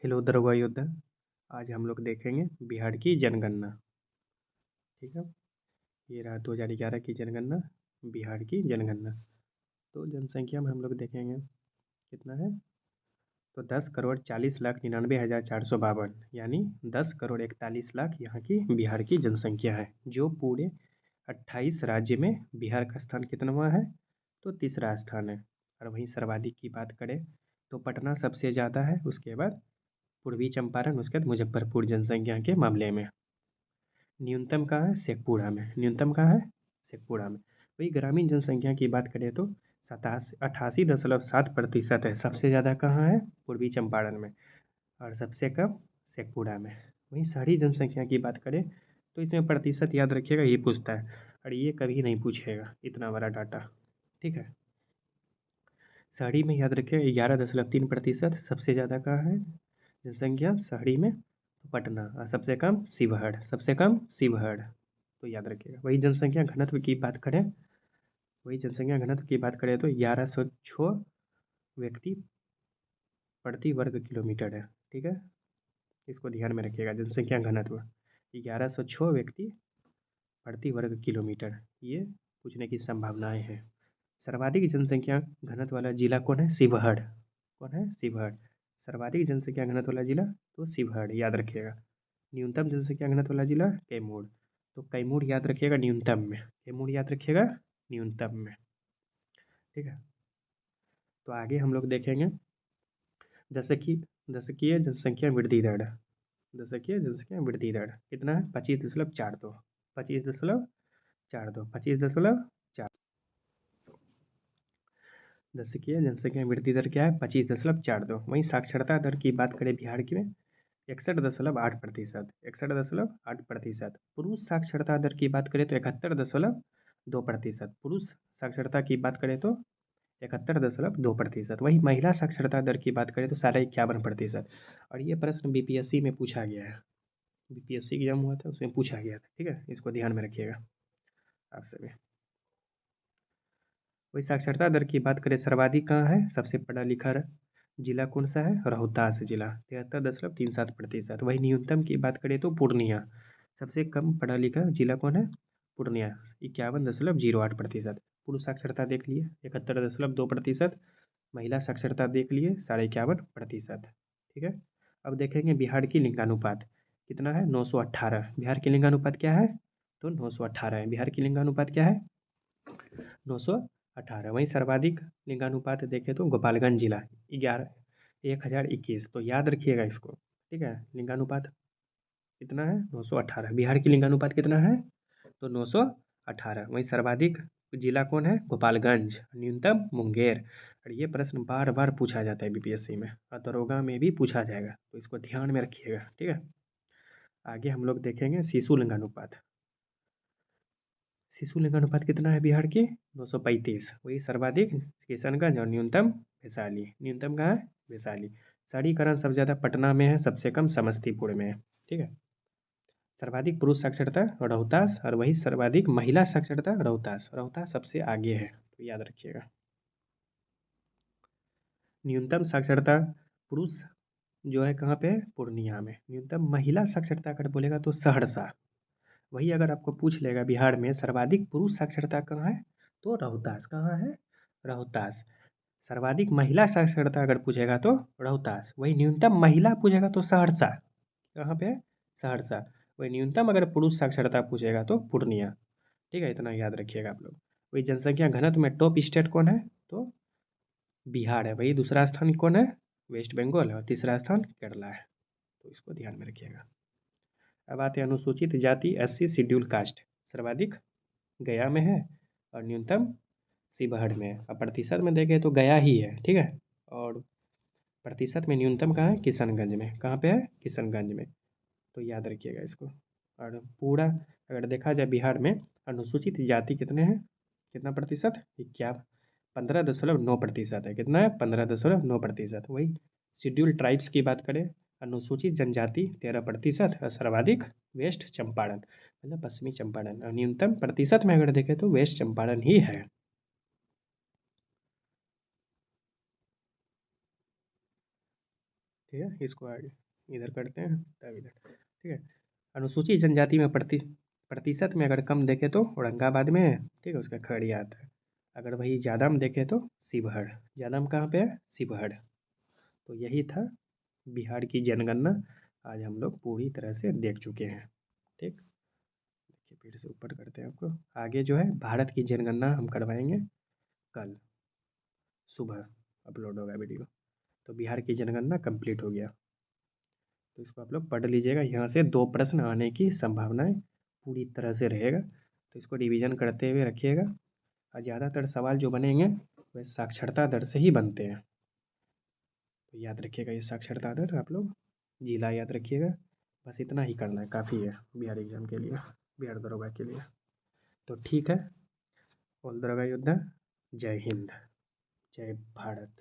Hello दरोगा योद्धा। आज हम लोग देखेंगे बिहार की जनगणना। ठीक है। ये रहा 2011 की जनगणना, बिहार की जनगणना। तो जनसंख्या में हम लोग देखेंगे कितना है। तो 10,40,99,452 यानी 10,41,00,000 यहाँ की बिहार की जनसंख्या है, जो पूरे 28 राज्य में बिहार का स्थान कितनावां है, तो तीसरा स्थान है। और वहीं सर्वाधिक की बात करें तो पटना सबसे ज़्यादा है, उसके बाद पूर्वी चंपारण, उसके बाद मुजफ्फरपुर जनसंख्या के मामले में। न्यूनतम कहाँ है, शेखपुरा में। न्यूनतम कहाँ है, शेखपुरा में। वही ग्रामीण जनसंख्या की बात करें तो 88.7% है। सबसे ज़्यादा कहाँ है, पूर्वी चंपारण में, और सबसे कम शेखपुरा में। वहीं शहरी जनसंख्या की बात करें तो इसमें प्रतिशत याद रखिएगा, ये पूछता है और ये कभी नहीं पूछेगा इतना बड़ा डाटा। ठीक है। शहरी में याद रखिएगा 11.3%। सबसे ज़्यादा कहाँ है जनसंख्या शहरी में, तो पटना, और सबसे कम शिवहर, सबसे कम शिवहर। तो याद रखिएगा। वही जनसंख्या घनत्व की बात करें तो 1106 व्यक्ति प्रति वर्ग किलोमीटर है। ठीक है, इसको ध्यान में रखिएगा। जनसंख्या घनत्व 1106 व्यक्ति प्रति वर्ग किलोमीटर, ये पूछने की संभावनाएं हैं। सर्वाधिक जनसंख्या घनत्व वाला जिला कौन है, शिवहर। कौन है, शिवहर। सर्वाधिक जनसंख्या घनत्व वाला जिला तो शिवहर, याद रखिएगा। न्यूनतम जनसंख्या घनत्व वाला जिला कैमूर। तो कैमूर याद रखिएगा न्यूनतम में, कैमूर याद रखिएगा न्यूनतम में। ठीक है। तो आगे हम लोग देखेंगे दशकीय जनसंख्या वृद्धि दर। दशकीय जनसंख्या वृद्धि दर कितना है, 25.42। 25.42। 25.4। दशकीय जनसंख्या वृद्धि दर क्या है, 25.42। वहीं साक्षरता दर की बात करें बिहार की में 61.8%। 61.8%। पुरुष साक्षरता दर की बात करें तो 71.2%। पुरुष साक्षरता की बात करें तो 71.2%। वही महिला साक्षरता दर की बात करें तो 51.5%। और ये प्रश्न बीपीएससी में पूछा गया है, बीपीएससी एग्जाम हुआ था उसमें पूछा गया था। ठीक है, इसको ध्यान में रखिएगा आप सभी। वही साक्षरता दर की बात करें, सर्वाधिक कहाँ है, सबसे पढ़ा लिखा जिला कौन सा है, रोहतास जिला, 73.37%। वही न्यूनतम की बात करें तो पूर्णिया। सबसे कम पढ़ा लिखा जिला कौन है, पूर्णिया, 51.08%। पुरुष साक्षरता देख लिए 71.2%। महिला साक्षरता देख लिए 51.5%। ठीक है। अब देखेंगे बिहार की लिंगानुपात कितना है, 918। बिहार की लिंगानुपात क्या है, तो 918 है। बिहार की लिंगानुपात क्या है, 918। वहीं सर्वाधिक लिंगानुपात देखें तो गोपालगंज जिला 1021। तो याद रखिएगा इसको। ठीक है, लिंगानुपात कितना है, 918। बिहार की लिंगानुपात कितना है, तो 918। वहीं सर्वाधिक जिला कौन है, गोपालगंज, न्यूनतम मुंगेर। और ये प्रश्न बार बार पूछा जाता है बीपीएससी में, और दरोगा में भी पूछा जाएगा, तो इसको ध्यान में रखिएगा। ठीक है। आगे हम लोग देखेंगे शिशु लिंगानुपात। शिशु लिंगानुपात कितना है बिहार की, 235। वही सर्वाधिक किशनगंज और न्यूनतम वैशाली। न्यूनतम कहाँ है, वैशाली। शहरीकरण सबसे ज़्यादा पटना में है, सबसे कम समस्तीपुर में है। ठीक है। सर्वाधिक पुरुष साक्षरता रोहतास, और वही सर्वाधिक महिला साक्षरता रोहतास। रोहतास सबसे आगे है, तो याद रखिएगा। न्यूनतम साक्षरता पुरुष जो है कहाँ पे है, पूर्णिया में। न्यूनतम महिला साक्षरता अगर बोलेगा तो सहरसा। वही अगर आपको पूछ लेगा बिहार में सर्वाधिक पुरुष साक्षरता कहाँ है, तो रोहतास। कहाँ है, रोहतास। सर्वाधिक महिला साक्षरता अगर पूछेगा तो रोहतास। वही न्यूनतम महिला पूछेगा तो सहरसा। कहाँ पे है, सहरसा। वही न्यूनतम अगर पुरुष साक्षरता पूछेगा तो पूर्णिया। ठीक है, इतना याद रखिएगा आप लोग। वही जनसंख्या घनत्व में टॉप स्टेट कौन है, तो बिहार है। वही दूसरा स्थान कौन है, वेस्ट बंगाल, और तीसरा स्थान केरला है। तो इसको ध्यान में रखिएगा। अब आते हैं अनुसूचित जाति एससी शेड्यूल कास्ट। सर्वाधिक गया में है और न्यूनतम शिवहर में है। अब प्रतिशत में देखें तो गया ही है। ठीक है। और प्रतिशत में न्यूनतम कहाँ है, किशनगंज में। कहाँ पे है, किशनगंज में। तो याद रखिएगा इसको। और पूरा अगर देखा जाए बिहार में अनुसूचित जाति कितने हैं, कितना प्रतिशत, 15.9% है। कितना है, 15.9%। वही शेड्यूल ट्राइब्स की बात करें, अनुसूचित जनजाति 13%, और सर्वाधिक वेस्ट चंपारण, मतलब पश्चिमी चंपारण। और न्यूनतम प्रतिशत में अगर देखें तो वेस्ट चंपारण ही है। ठीक है, इसको आगे इधर करते हैं तब इधर। ठीक है, अनुसूचित जनजाति में प्रतिशत में अगर कम देखें तो औरंगाबाद में है, ठीक है, उसका खगड़िया आता है। अगर वही ज़्यादा में देखें तो शिवहर। ज़्यादा में कहाँ पे है? शिवहर। तो यही था बिहार की जनगणना। आज हम लोग पूरी तरह से देख चुके हैं। ठीक, देखिए फिर से ऊपर करते हैं आपको। आगे जो है भारत की जनगणना हम करवाएंगे कल सुबह, अपलोड होगा वीडियो। तो बिहार की जनगणना कंप्लीट हो गया। तो इसको आप लोग पढ़ लीजिएगा, यहाँ से 2 प्रश्न आने की संभावनाएं पूरी तरह से रहेगा। तो इसको रिवीजन करते हुए रखिएगा। और ज़्यादातर सवाल जो बनेंगे वह साक्षरता दर से ही बनते हैं। तो याद रखिएगा ये साक्षरता दर, आप लोग जिला याद रखिएगा। बस इतना ही करना है, काफ़ी है बिहार एग्ज़ाम के लिए, बिहार दरोगा के लिए। तो ठीक है, ऑल दरोगा योद्धा, जय हिंद, जय भारत।